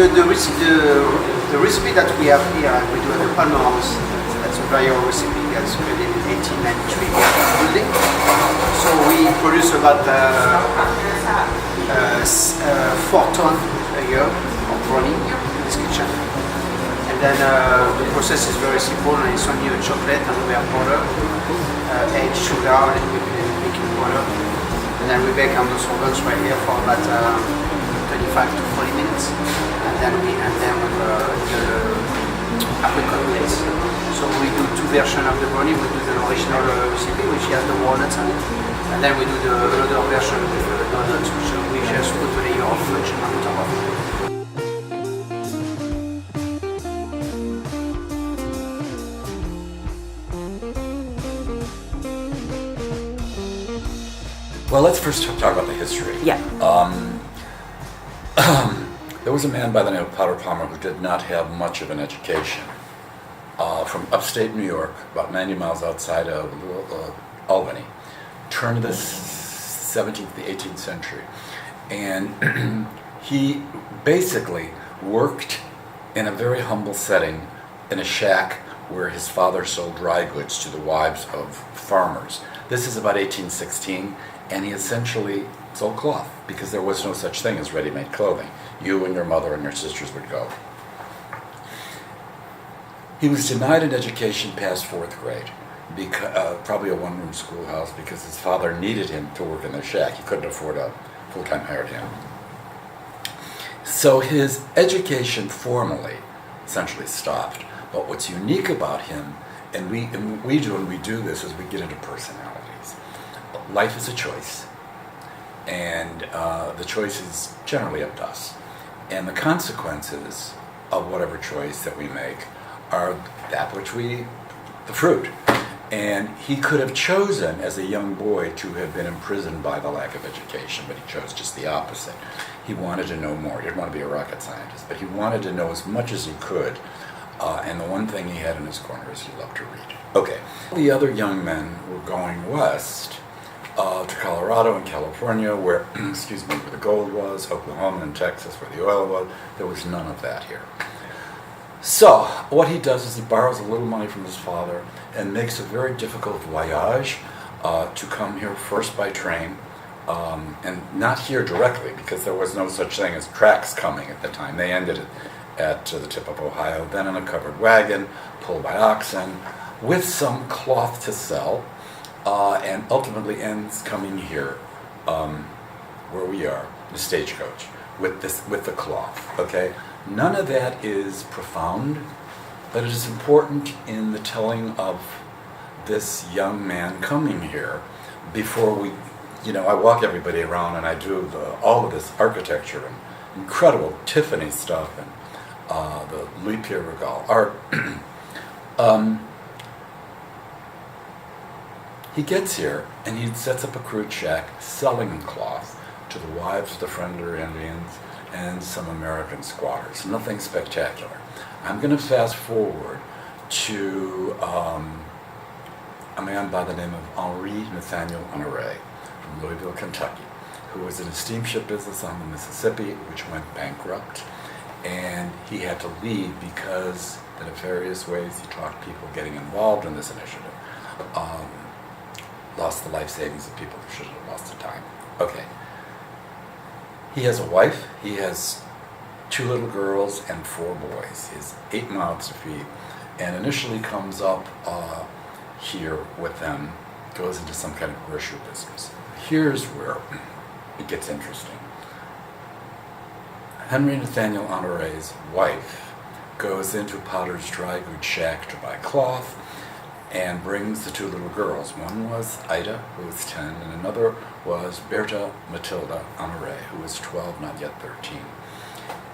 the recipe that we have here, we do at the Honoré, that's a very old recipe that's made in 1893 building. So we produce about 4 tons a year of brownie in this kitchen. And then the process is very simple, and it's only a chocolate, and we have butter, egg, sugar, a little bit of baking powder. And then we bake on those ovens right here for about 35 to 40 minutes. And then we end them with the apricot glaze. So we do 2 versions of the brownie. We do the original recipe, which has the walnuts on it. And then we do another version with the donuts, which we just put a layer of fudge on top of it. Well, let's first talk about the history. Yeah. There was a man by the name of Potter Palmer who did not have much of an education. From upstate New York, about 90 miles outside of Albany, turn of the 17th, the 18th century. And he basically worked in a very humble setting in a shack where his father sold dry goods to the wives of farmers. This is about 1816, and he essentially sold cloth because there was no such thing as ready-made clothing. You and your mother and your sisters would go. He was denied an education past 4th grade, because, probably a one-room schoolhouse, because his father needed him to work in the shack. He couldn't afford a full-time hired hand. So his education formally essentially stopped. But what's unique about him, and we do when we do this, is we get into personalities. Life is a choice, and the choice is generally up to us. And the consequences of whatever choice that we make are that which the fruit. And he could have chosen as a young boy to have been imprisoned by the lack of education, but he chose just the opposite. He wanted to know more. He didn't want to be a rocket scientist, but he wanted to know as much as he could. And the one thing he had in his corner is he loved to read. Okay. The other young men were going west to Colorado and California, where, where the gold was, Oklahoma and Texas, where the oil was. There was none of that here. So what he does is he borrows a little money from his father and makes a very difficult voyage to come here first by train, and not here directly because there was no such thing as tracks coming at the time. They ended at the tip of Ohio, then in a covered wagon, pulled by oxen, with some cloth to sell, and ultimately ends coming here, where we are, the stagecoach, with the cloth. Okay, none of that is profound, but it is important in the telling of this young man coming here. Before we, I walk everybody around and I do all of this architecture and incredible Tiffany stuff and the Louis Pierre Regal art. He gets here and he sets up a crude shack selling cloth to the wives of the Friendly Indians and some American squatters. Nothing spectacular. I'm going to fast forward to a man by the name of Honoré from Louisville, Kentucky, who was in a steamship business on the Mississippi, which went bankrupt. And he had to leave because the nefarious ways he talked people getting involved in this initiative lost the life savings of people who should have lost the time. Okay. He has a wife, he has 2 little girls and 4 boys. He has 8 mouths to feed, and initially comes up here with them, goes into some kind of grocery business. Here's where it gets interesting. Henry Nathaniel Honoré's wife goes into Potter's dry goods shack to buy cloth and brings the 2 little girls. One was Ida, who was 10, and another was Bertha Matilda Honoré, who was 12, not yet 13.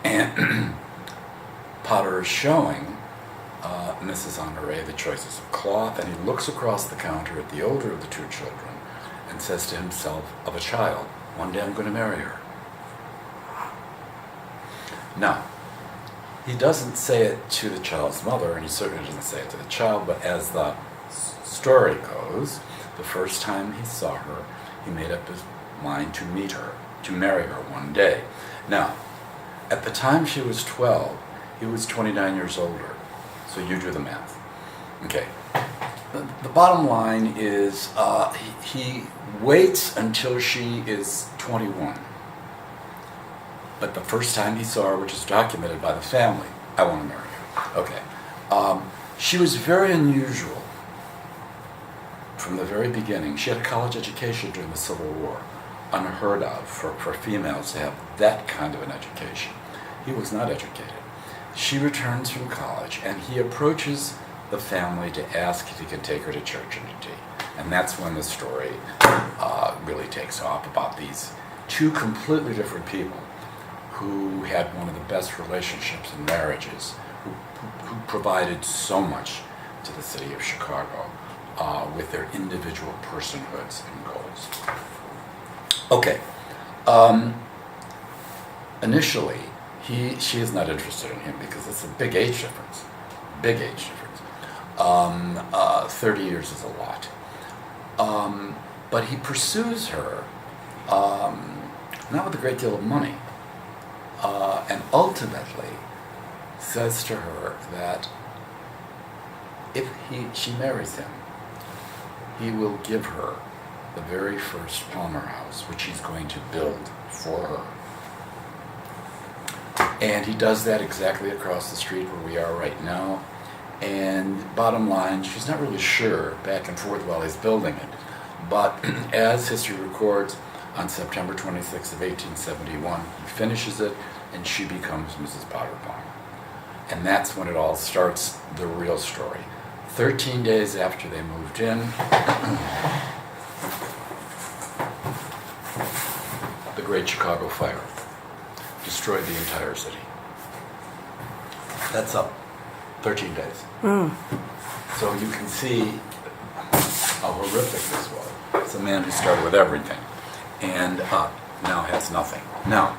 And Potter is showing Mrs. Honoré the choices of cloth, and he looks across the counter at the older of the 2 children and says to himself, of a child, one day I'm going to marry her. Now, he doesn't say it to the child's mother, and he certainly doesn't say it to the child, but as the story goes, the first time he saw her, he made up his mind to meet her, to marry her one day. Now, At the time she was 12, he was 29 years older. So you do the math. Okay. The bottom line is he waits until she is 21. But the first time he saw her, which is documented by the family, I want to marry you. Okay. She was very unusual from the very beginning. She had a college education during the Civil War, unheard of for females to have that kind of an education. He was not educated. She returns from college, and he approaches the family to ask if he can take her to church and to tea. And that's when the story really takes off, about these two completely different people who had one of the best relationships and marriages, who provided so much to the city of Chicago with their individual personhoods and goals. Okay. Initially, she is not interested in him because it's a big age difference. Big age difference. 30 years is a lot. But he pursues her, not with a great deal of money, and ultimately says to her that if she marries him, he will give her the very first Palmer house, which he's going to build for her. And he does that exactly across the street where we are right now. And bottom line, she's not really sure, back and forth while he's building it. But as history records, on September 26th of 1871, he finishes it, and she becomes Mrs. Potter Palmer. And that's when it all starts, the real story. 13 days after they moved in, the Great Chicago Fire destroyed the entire city. That's up 13 days. So you can see how horrific this was. It's a man who started with everything and now has nothing. Now,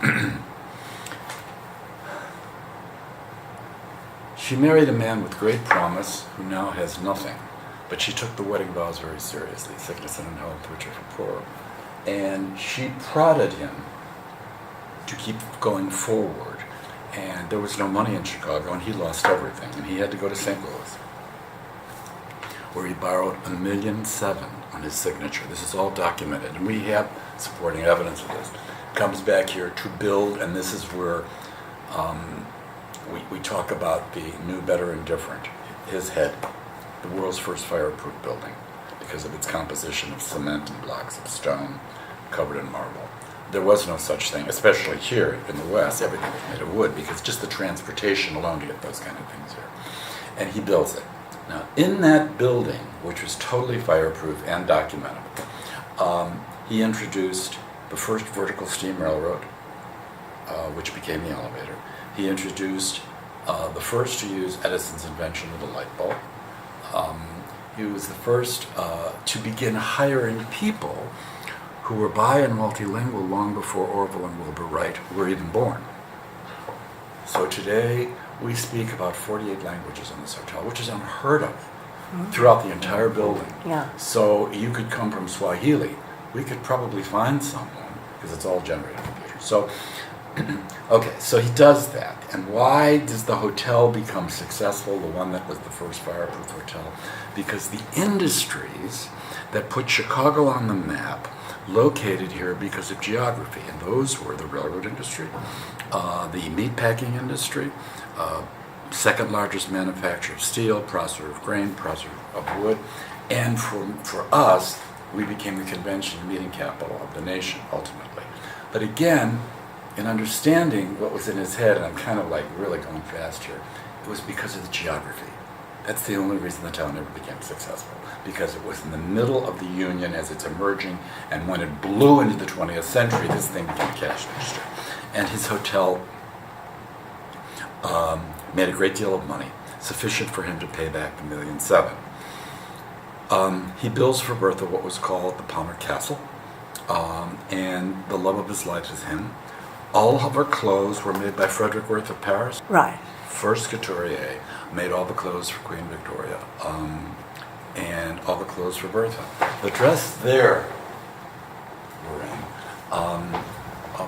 she married a man with great promise who now has nothing, but she took the wedding vows very seriously, sickness and in health, which are for poor. And she prodded him to keep going forward. And there was no money in Chicago, and he lost everything. And he had to go to St. Louis, where he borrowed $1.7 million on his signature. This is all documented, and we have supporting evidence of this. Comes back here to build, and this is where we talk about the new, better, and different. His head, the world's first fireproof building, because of its composition of cement and blocks of stone covered in marble. There was no such thing, especially here in the West. Everything was made of wood, because just the transportation alone to get those kind of things here. And he builds it. Now, in that building, which was totally fireproof and documentable, he introduced the first vertical steam railroad, which became the elevator. He introduced the first to use Edison's invention of the light bulb. He was the first to begin hiring people who were bi and multilingual long before Orville and Wilbur Wright were even born. So today, we speak about 48 languages in this hotel, which is unheard of throughout the entire building. Yeah. So you could come from Swahili. We could probably find someone, because it's all generated computer. So, okay, so he does that. And why does the hotel become successful, the one that was the first fireproof hotel? Because the industries that put Chicago on the map located here because of geography, and those were the railroad industry, the meatpacking industry, second largest manufacturer of steel, processor of grain, processor of wood, and for us, we became the convention meeting capital of the nation ultimately. But again, in understanding what was in his head, and I'm kind of like really going fast here, it was because of the geography. That's the only reason the town ever became successful, because it was in the middle of the Union as it's emerging, and when it blew into the 20th century, this thing became a cash industry. And his hotel made a great deal of money, sufficient for him to pay back the $1.7 million. He builds for Bertha what was called the Palmer Castle, and the love of his life is him. All of her clothes were made by Frederick Worth of Paris. Right. First couturier, made all the clothes for Queen Victoria, and all the clothes for Bertha. The dress there we're in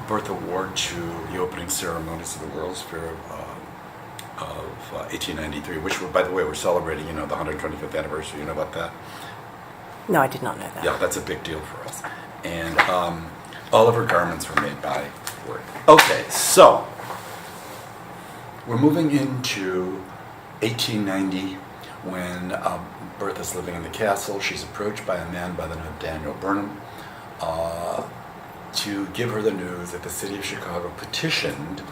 Bertha wore to the opening ceremonies of the World's Fair of 1893, which, by the way, we're celebrating, the 125th anniversary. You know about that? No, I did not know that. Yeah, that's a big deal for us. And all of her garments were made by Word. Okay, so we're moving into 1890 when Bertha's living in the castle. She's approached by a man by the name of Daniel Burnham to give her the news that the city of Chicago petitioned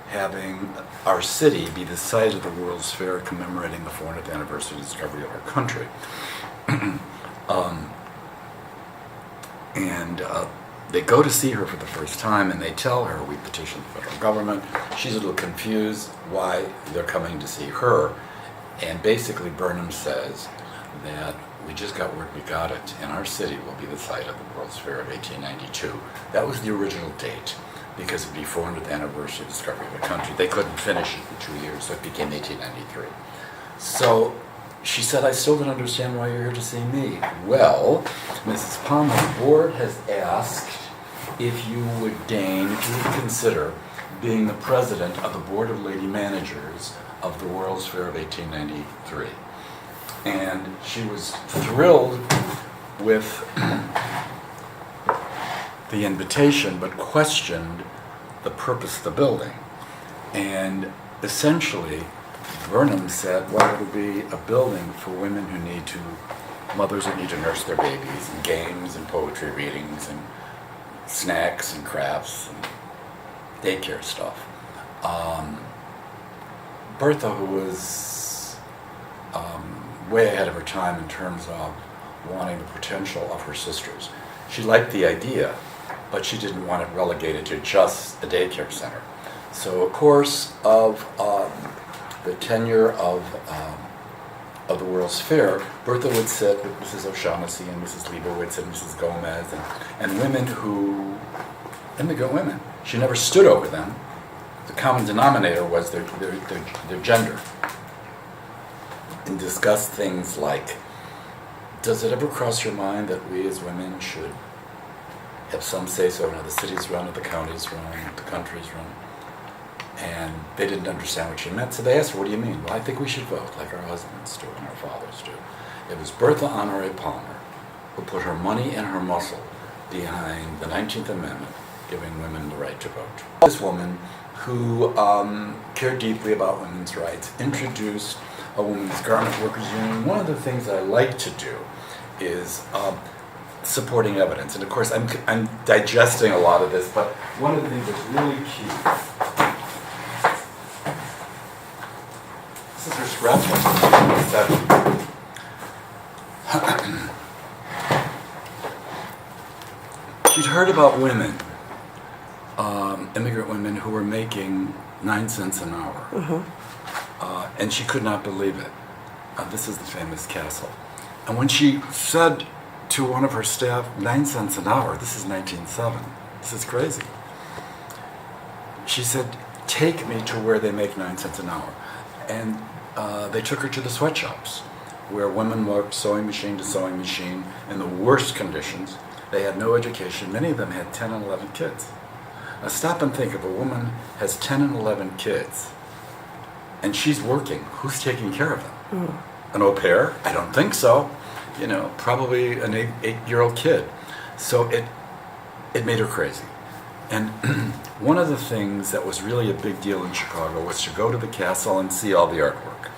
having our city be the site of the World's Fair commemorating the 400th anniversary of the discovery of our country. And they go to see her for the first time, and they tell her, we petitioned the federal government. She's a little confused why they're coming to see her. And basically Burnham says that we just got word we got it, and our city will be the site of the World's Fair of 1892. That was the original date, because it'd be 400th anniversary of the discovery of the country. They couldn't finish it in 2 years, so it became 1893. So she said, I still don't understand why you're here to see me. Well, Mrs. Palmer, the board has asked if you would consider being the president of the Board of Lady Managers of the World's Fair of 1893. And she was thrilled with the invitation, but questioned the purpose of the building. And essentially, Burnham said, well, it'll be a building for women who mothers who need to nurse their babies, and games and poetry readings and snacks and crafts and daycare stuff. Bertha, who was way ahead of her time in terms of wanting the potential of her sisters, she liked the idea, but she didn't want it relegated to just a daycare center. So, of course, of the tenure of the World's Fair, Bertha would sit with Mrs. O'Shaughnessy and Mrs. Leibowitz and Mrs. Gomez and women immigrant women. She never stood over them. The common denominator was their gender. And discussed things like, does it ever cross your mind that we as women should have some say-so in how the cities run, or the counties run, the countries run? And they didn't understand what she meant, so they asked her, what do you mean? Well, I think we should vote like our husbands do and our fathers do. It was Bertha Honoré Palmer who put her money and her muscle behind the 19th Amendment, giving women the right to vote. This woman, who cared deeply about women's rights, introduced a women's garment workers union. One of the things that I like to do is supporting evidence. And of course, I'm digesting a lot of this, but one of the things that's really key. This is her scrapbook from 1907. She'd heard about women, immigrant women who were making 9 cents an hour. Mm-hmm. And she could not believe it. This is the famous castle. And when she said to one of her staff, 9 cents an hour, this is 1907, this is crazy. She said, take me to where they make 9 cents an hour. And they took her to the sweatshops, where women worked sewing machine to sewing machine in the worst conditions. They had no education. Many of them had 10 and 11 kids. Now stop and think, if a woman has 10 and 11 kids, and she's working, who's taking care of them? Mm. An au pair? I don't think so. Probably an 8-year-old kid. So it made her crazy. And one of the things that was really a big deal in Chicago was to go to the castle and see all the artwork.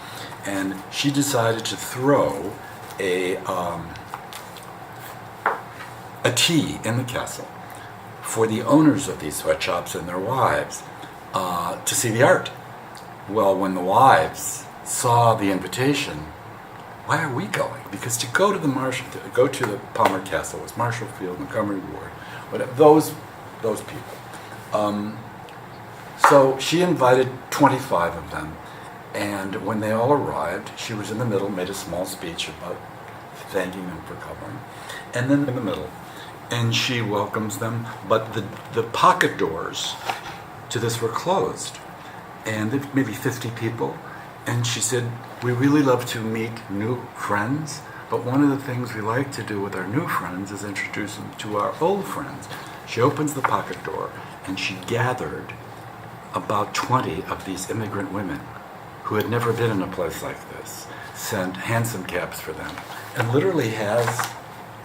And she decided to throw a tea in the castle for the owners of these sweatshops and their wives to see the art. Well, when the wives saw the invitation, why are we going? Because to go to the Palmer Castle was Marshall Field, Montgomery Ward, whatever, those people. So she invited 25 of them, and when they all arrived, she was in the middle, made a small speech about thanking them for covering, and then in the middle, and she welcomes them, but the pocket doors to this were closed. And there were maybe 50 people, and she said, we really love to meet new friends, but one of the things we like to do with our new friends is introduce them to our old friends. She opens the pocket door, and she gathered about 20 of these immigrant women who had never been in a place like this, sent handsome cabs for them, and literally has,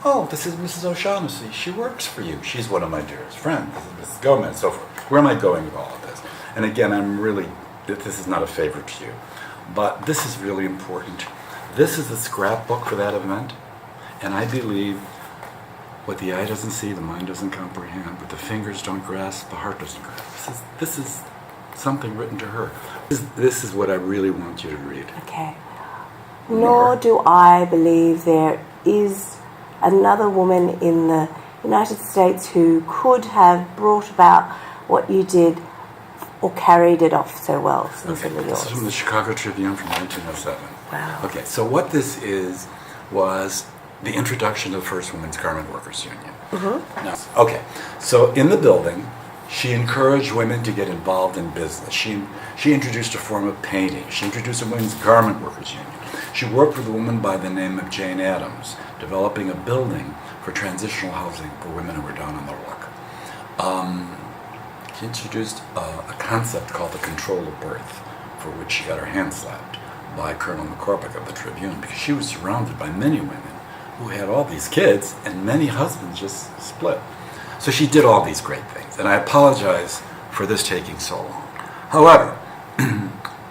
oh, this is Mrs. O'Shaughnessy. She works for you. She's one of my dearest friends. This is Mrs. Gomez, and so forth. Where am I going with all of this? And again, this is not a favor to you, but this is really important. This is the scrapbook for that event, and I believe what the eye doesn't see, the mind doesn't comprehend, what the fingers don't grasp, the heart doesn't grasp. This is something written to her. This is what I really want you to read. Okay. Nor do I believe there is another woman in the United States who could have brought about what you did or carried it off so well. Okay, this is from the Chicago Tribune from 1907. Wow. Okay, so what this was the introduction to the first Women's Garment Workers Union. Mm-hmm. Now, okay, so in the building, she encouraged women to get involved in business. She introduced a form of painting. She introduced a Women's Garment Workers Union. She worked with a woman by the name of Jane Addams, developing a building for transitional housing for women who were down on the luck. She introduced a concept called the control of birth, for which she got her hand slapped by Colonel McCormick of the Tribune, because she was surrounded by many women who had all these kids, and many husbands just split. So she did all these great things, and I apologize for this taking so long. However,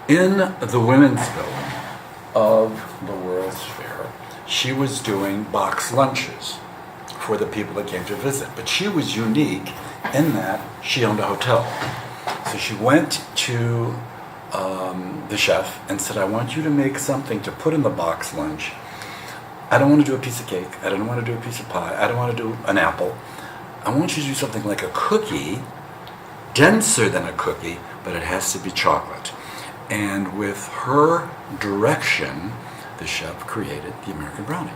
in the women's building of the World's Fair, she was doing box lunches for the people that came to visit. But she was unique in that she owned a hotel. So she went to the chef and said, I want you to make something to put in the box lunch. I don't want to do a piece of cake. I don't want to do a piece of pie. I don't want to do an apple. I want you to do something like a cookie, denser than a cookie, but it has to be chocolate. And with her direction, the chef created the American Brownie.